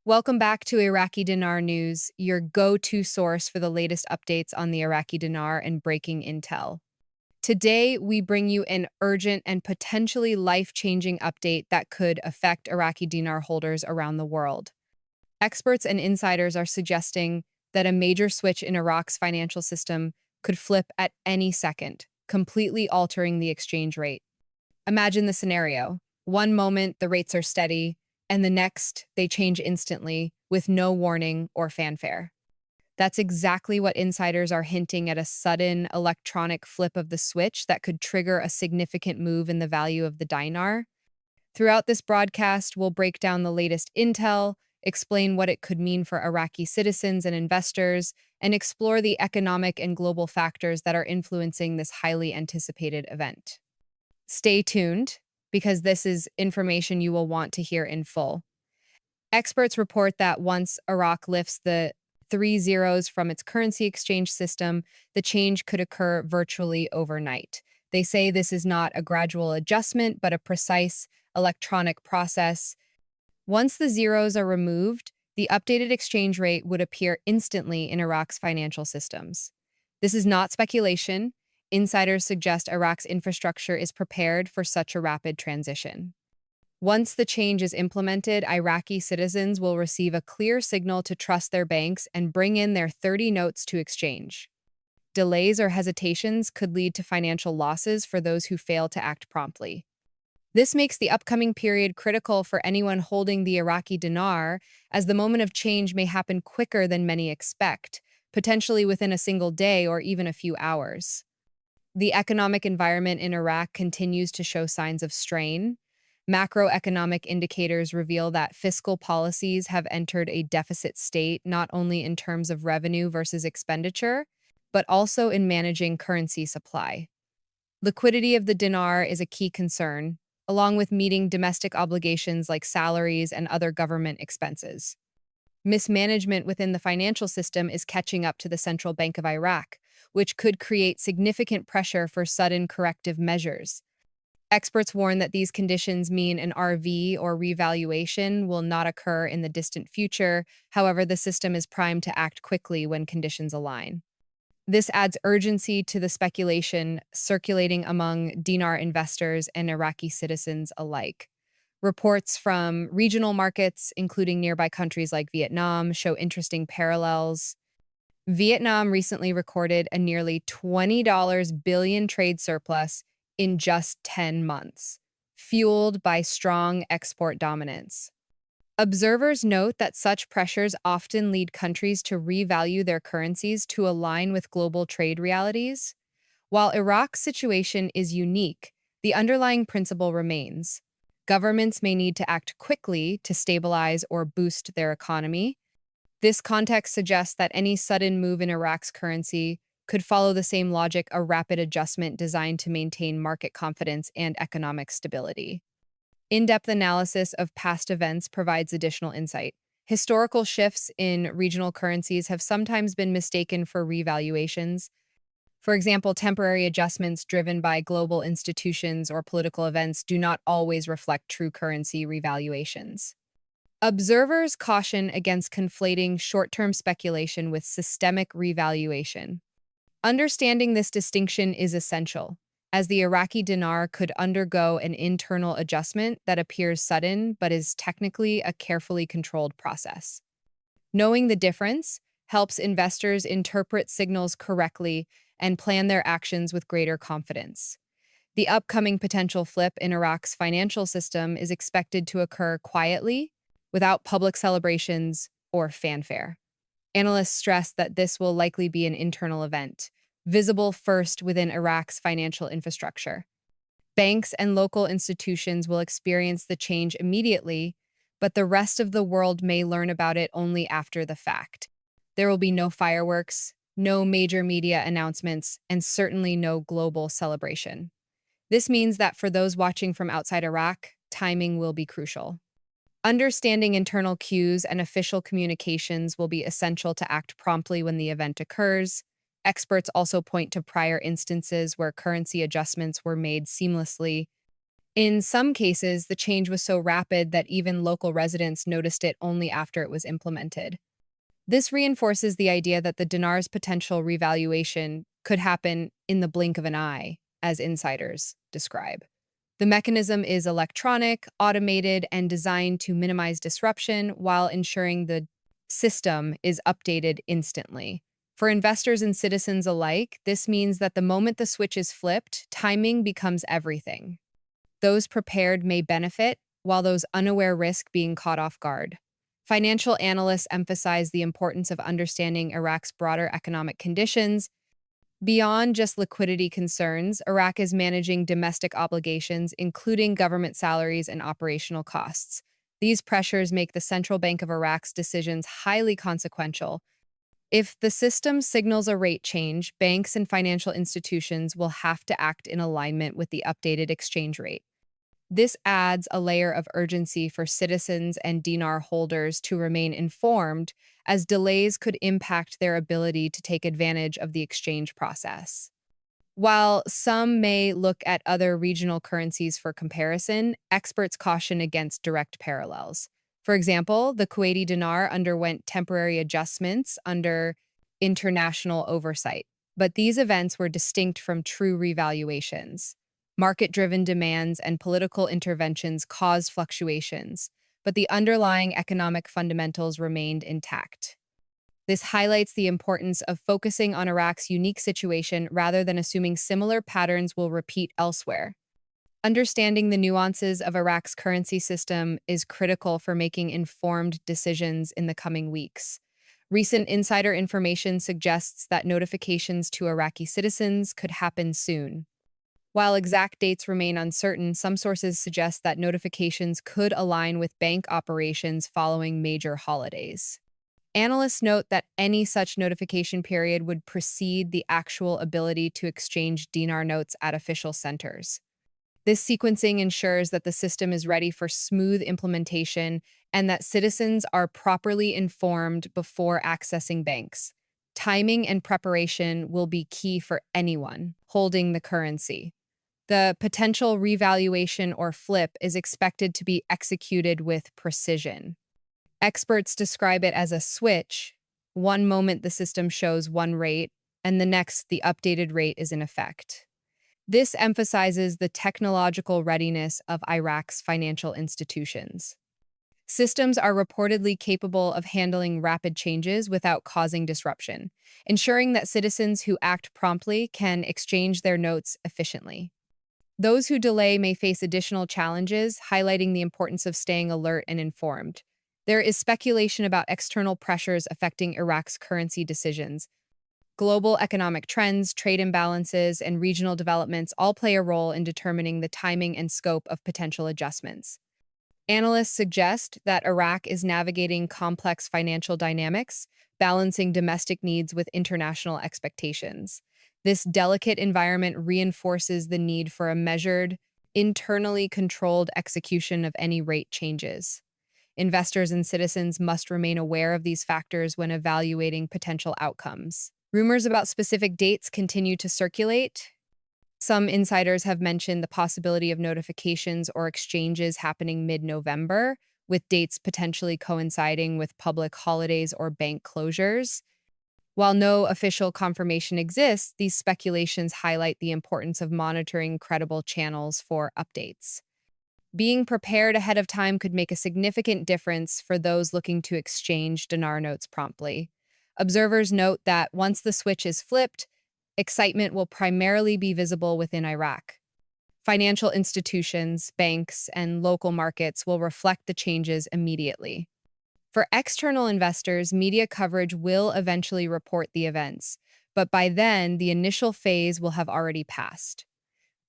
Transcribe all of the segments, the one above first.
Welcome back to Iraqi Dinar News, your go-to source for the latest updates on the Iraqi dinar and breaking intel. Today, we bring you an urgent and potentially life-changing update that could affect Iraqi dinar holders around the world. Experts and insiders are suggesting that a major switch in Iraq's financial system could flip at any second, completely altering the exchange rate. Imagine the scenario. One moment, the rates are steady, and the next, they change instantly with no warning or fanfare. That's exactly what insiders are hinting at, a sudden electronic flip of the switch that could trigger a significant move in the value of the dinar. Throughout this broadcast, we'll break down the latest intel, explain what it could mean for Iraqi citizens and investors, and explore the economic and global factors that are influencing this highly anticipated event. Stay tuned, because this is information you will want to hear in full. Experts report that once Iraq lifts the three zeros from its currency exchange system, the change could occur virtually overnight. They say this is not a gradual adjustment, but a precise electronic process. Once the zeros are removed, the updated exchange rate would appear instantly in Iraq's financial systems. This is not speculation. Insiders suggest Iraq's infrastructure is prepared for such a rapid transition. Once the change is implemented, Iraqi citizens will receive a clear signal to trust their banks and bring in their 30 notes to exchange. Delays or hesitations could lead to financial losses for those who fail to act promptly. This makes the upcoming period critical for anyone holding the Iraqi dinar, as the moment of change may happen quicker than many expect, potentially within a single day or even a few hours. The economic environment in Iraq continues to show signs of strain. Macroeconomic indicators reveal that fiscal policies have entered a deficit state, not only in terms of revenue versus expenditure, but also in managing currency supply. Liquidity of the dinar is a key concern, along with meeting domestic obligations like salaries and other government expenses. Mismanagement within the financial system is catching up to the Central Bank of Iraq, which could create significant pressure for sudden corrective measures. Experts warn that these conditions mean an RV or revaluation will not occur in the distant future. However, the system is primed to act quickly when conditions align. This adds urgency to the speculation circulating among dinar investors and Iraqi citizens alike. Reports from regional markets, including nearby countries like Vietnam, show interesting parallels. Vietnam recently recorded a nearly $20 billion trade surplus in just 10 months, fueled by strong export dominance. Observers note that such pressures often lead countries to revalue their currencies to align with global trade realities. While Iraq's situation is unique, the underlying principle remains. Governments may need to act quickly to stabilize or boost their economy. This context suggests that any sudden move in Iraq's currency could follow the same logic, a rapid adjustment designed to maintain market confidence and economic stability. In-depth analysis of past events provides additional insight. Historical shifts in regional currencies have sometimes been mistaken for revaluations. For example, temporary adjustments driven by global institutions or political events do not always reflect true currency revaluations. Observers caution against conflating short-term speculation with systemic revaluation. Understanding this distinction is essential, as the Iraqi dinar could undergo an internal adjustment that appears sudden but is technically a carefully controlled process. Knowing the difference helps investors interpret signals correctly and plan their actions with greater confidence. The upcoming potential flip in Iraq's financial system is expected to occur quietly, without public celebrations or fanfare. Analysts stress that this will likely be an internal event, visible first within Iraq's financial infrastructure. Banks and local institutions will experience the change immediately, but the rest of the world may learn about it only after the fact. There will be no fireworks, no major media announcements, and certainly no global celebration. This means that for those watching from outside Iraq, timing will be crucial. Understanding internal cues and official communications will be essential to act promptly when the event occurs. Experts also point to prior instances where currency adjustments were made seamlessly. In some cases, the change was so rapid that even local residents noticed it only after it was implemented. This reinforces the idea that the dinar's potential revaluation could happen in the blink of an eye, as insiders describe. The mechanism is electronic, automated, and designed to minimize disruption while ensuring the system is updated instantly. For investors and citizens alike, this means that the moment the switch is flipped, timing becomes everything. Those prepared may benefit, while those unaware risk being caught off guard. Financial analysts emphasize the importance of understanding Iraq's broader economic conditions. Beyond just liquidity concerns, Iraq is managing domestic obligations, including government salaries and operational costs. These pressures make the Central Bank of Iraq's decisions highly consequential. If the system signals a rate change, banks and financial institutions will have to act in alignment with the updated exchange rate. This adds a layer of urgency for citizens and dinar holders to remain informed, as delays could impact their ability to take advantage of the exchange process. While some may look at other regional currencies for comparison, experts caution against direct parallels. For example, the Kuwaiti dinar underwent temporary adjustments under international oversight, but these events were distinct from true revaluations. Market-driven demands and political interventions caused fluctuations, but the underlying economic fundamentals remained intact. This highlights the importance of focusing on Iraq's unique situation rather than assuming similar patterns will repeat elsewhere. Understanding the nuances of Iraq's currency system is critical for making informed decisions in the coming weeks. Recent insider information suggests that notifications to Iraqi citizens could happen soon. While exact dates remain uncertain, some sources suggest that notifications could align with bank operations following major holidays. Analysts note that any such notification period would precede the actual ability to exchange dinar notes at official centers. This sequencing ensures that the system is ready for smooth implementation and that citizens are properly informed before accessing banks. Timing and preparation will be key for anyone holding the currency. The potential revaluation or flip is expected to be executed with precision. Experts describe it as a switch. One moment the system shows one rate, and the next the updated rate is in effect. This emphasizes the technological readiness of Iraq's financial institutions. Systems are reportedly capable of handling rapid changes without causing disruption, ensuring that citizens who act promptly can exchange their notes efficiently. Those who delay may face additional challenges, highlighting the importance of staying alert and informed. There is speculation about external pressures affecting Iraq's currency decisions. Global economic trends, trade imbalances, and regional developments all play a role in determining the timing and scope of potential adjustments. Analysts suggest that Iraq is navigating complex financial dynamics, balancing domestic needs with international expectations. This delicate environment reinforces the need for a measured, internally controlled execution of any rate changes. Investors and citizens must remain aware of these factors when evaluating potential outcomes. Rumors about specific dates continue to circulate. Some insiders have mentioned the possibility of notifications or exchanges happening mid-November, with dates potentially coinciding with public holidays or bank closures. While no official confirmation exists, these speculations highlight the importance of monitoring credible channels for updates. Being prepared ahead of time could make a significant difference for those looking to exchange dinar notes promptly. Observers note that once the switch is flipped, excitement will primarily be visible within Iraq. Financial institutions, banks, and local markets will reflect the changes immediately. For external investors, media coverage will eventually report the events, but by then, the initial phase will have already passed.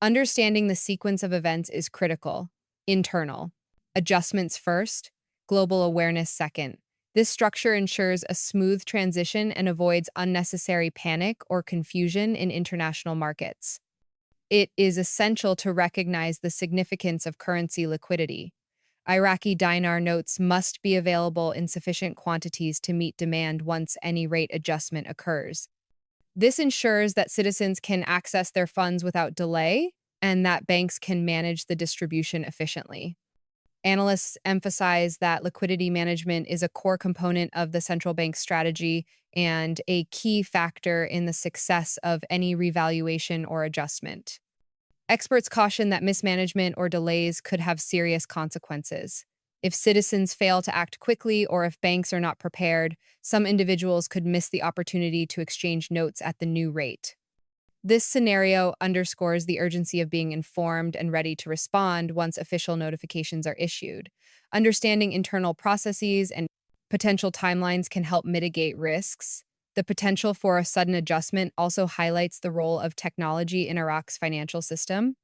Understanding the sequence of events is critical. Internal. Adjustments first, global awareness second. This structure ensures a smooth transition and avoids unnecessary panic or confusion in international markets. It is essential to recognize the significance of currency liquidity. Iraqi dinar notes must be available in sufficient quantities to meet demand once any rate adjustment occurs. This ensures that citizens can access their funds without delay, and that banks can manage the distribution efficiently. Analysts emphasize that liquidity management is a core component of the central bank strategy and a key factor in the success of any revaluation or adjustment. Experts caution that mismanagement or delays could have serious consequences. If citizens fail to act quickly or if banks are not prepared, some individuals could miss the opportunity to exchange notes at the new rate. This scenario underscores the urgency of being informed and ready to respond once official notifications are issued. Understanding internal processes and potential timelines can help mitigate risks. The potential for a sudden adjustment also highlights the role of technology in Iraq's financial system.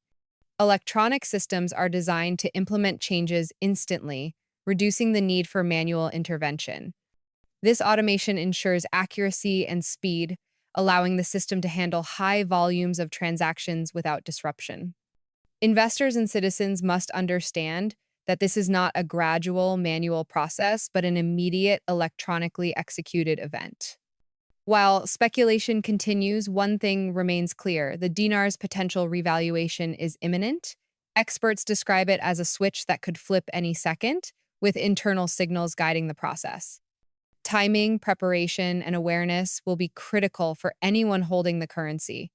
Electronic systems are designed to implement changes instantly, reducing the need for manual intervention. This automation ensures accuracy and speed, allowing the system to handle high volumes of transactions without disruption. Investors and citizens must understand that this is not a gradual manual process, but an immediate electronically executed event. While speculation continues, one thing remains clear: the dinar's potential revaluation is imminent. Experts describe it as a switch that could flip any second, with internal signals guiding the process. Timing, preparation, and awareness will be critical for anyone holding the currency.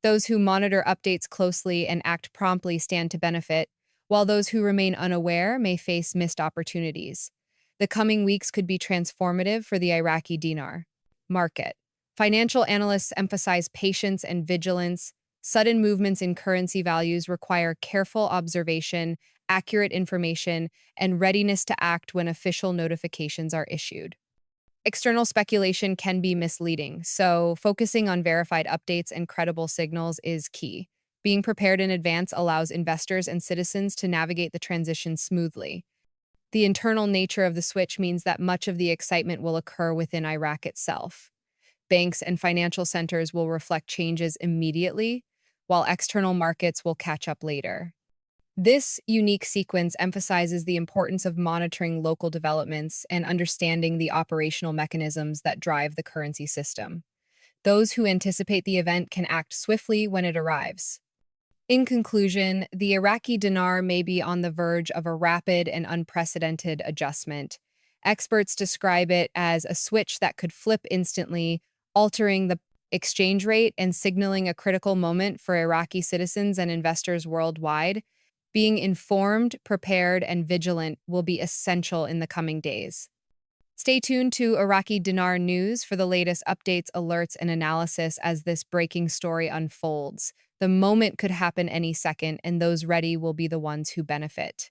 Those who monitor updates closely and act promptly stand to benefit, while those who remain unaware may face missed opportunities. The coming weeks could be transformative for the Iraqi dinar market. Financial analysts emphasize patience and vigilance. Sudden movements in currency values require careful observation, accurate information, and readiness to act when official notifications are issued. External speculation can be misleading, so focusing on verified updates and credible signals is key. Being prepared in advance allows investors and citizens to navigate the transition smoothly. The internal nature of the switch means that much of the excitement will occur within Iraq itself. Banks and financial centers will reflect changes immediately, while external markets will catch up later. This unique sequence emphasizes the importance of monitoring local developments and understanding the operational mechanisms that drive the currency system. Those who anticipate the event can act swiftly when it arrives. In conclusion, the Iraqi dinar may be on the verge of a rapid and unprecedented adjustment. Experts describe it as a switch that could flip instantly, altering the exchange rate and signaling a critical moment for Iraqi citizens and investors worldwide. Being informed, prepared, and vigilant will be essential in the coming days. Stay tuned to Iraqi Dinar News for the latest updates, alerts, and analysis as this breaking story unfolds. The moment could happen any second, and those ready will be the ones who benefit.